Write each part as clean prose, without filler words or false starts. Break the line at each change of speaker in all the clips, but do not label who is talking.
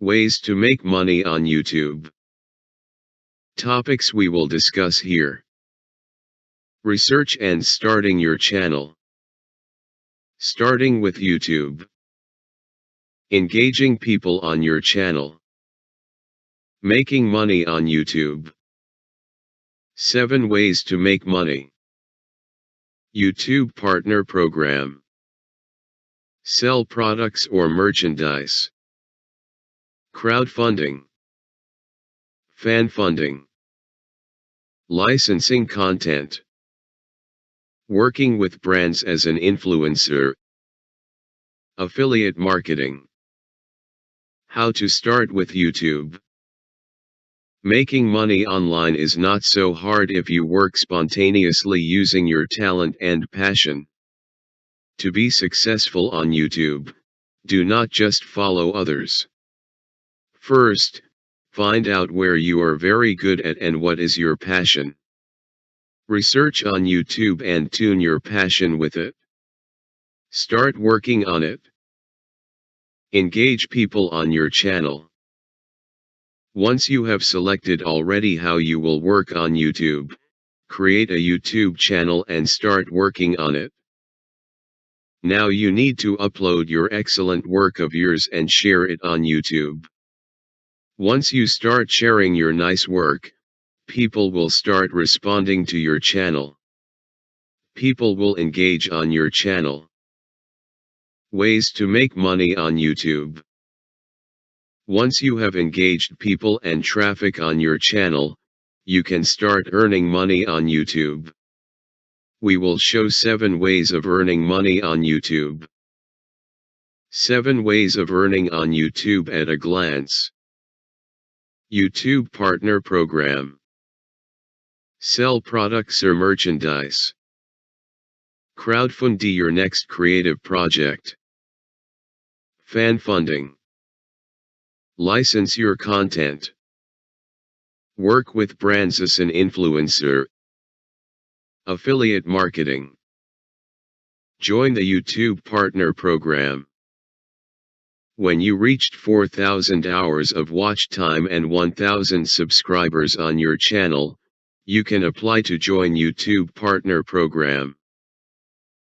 Ways to make money on YouTube. Topics we will discuss here. Research and starting your channel. Starting with YouTube. Engaging people on your channel. Making money on YouTube. 7 ways to make money. YouTube Partner Program. Sell products or merchandise. Crowdfunding. Fan funding. Licensing content. Working with brands as an influencer. Affiliate marketing. How to start with YouTube. Making money online is not so hard if you work spontaneously using your talent and passion. To be successful on YouTube, do not just follow others. First, find out where you are very good at and what is your passion. Research on YouTube and tune your passion with it. Start working on it. Engage people on your channel. Once you have selected already how you will work on YouTube, create a YouTube channel and start working on it. Now you need to upload your excellent work of yours and share it on YouTube. Once you start sharing your nice work, people will start responding to your channel. People will engage on your channel. Ways to make money on YouTube. Once you have engaged people and traffic on your channel, you can start earning money on YouTube. We will show 7 ways of earning money on YouTube. 7 ways of earning on YouTube at a glance. YouTube Partner Program. Sell products or merchandise. Crowdfund your next creative project. Fan funding. License your content. Work with brands as an influencer. Affiliate marketing. Join the YouTube Partner Program. When you reached 4,000 hours of watch time and 1,000 subscribers on your channel, you can apply to join YouTube Partner Program.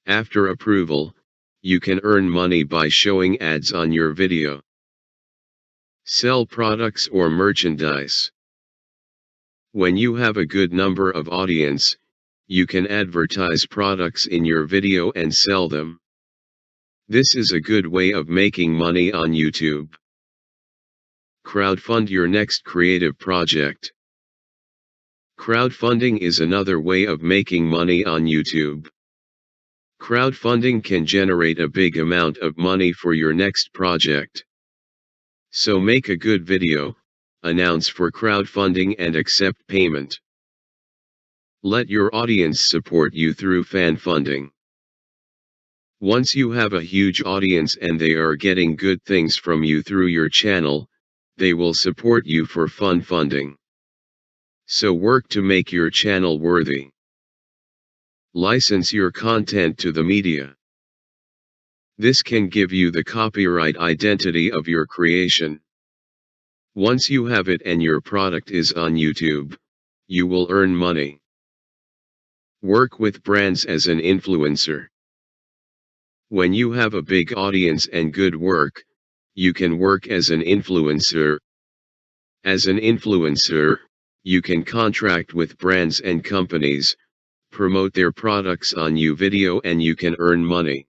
After approval, you can earn money by showing ads on your video. Sell products or merchandise. When you have a good number of audience, you can advertise products in your video and sell them. This is a good way of making money on YouTube. Crowdfund your next creative project. Crowdfunding is another way of making money on YouTube. Crowdfunding can generate a big amount of money for your next project. So make a good video, announce for crowdfunding and accept payment. Let your audience support you through fan funding. Once you have a huge audience and they are getting good things from you through your channel, they will support you for fan funding. So work to make your channel worthy. License your content to the media. This can give you the copyright identity of your creation. Once you have it and your product is on YouTube, you will earn money. Work with brands as an influencer. When you have a big audience and good work, you can work as an influencer. As an influencer, you can contract with brands and companies, promote their products on your video and you can earn money.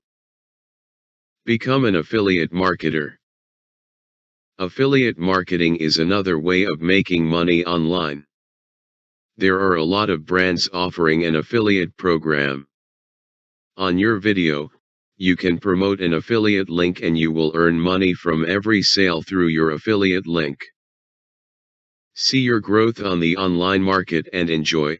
Become an affiliate marketer. Affiliate marketing is another way of making money online. There are a lot of brands offering an affiliate program. On your video, you can promote an affiliate link and you will earn money from every sale through your affiliate link. See your growth on the online market and enjoy.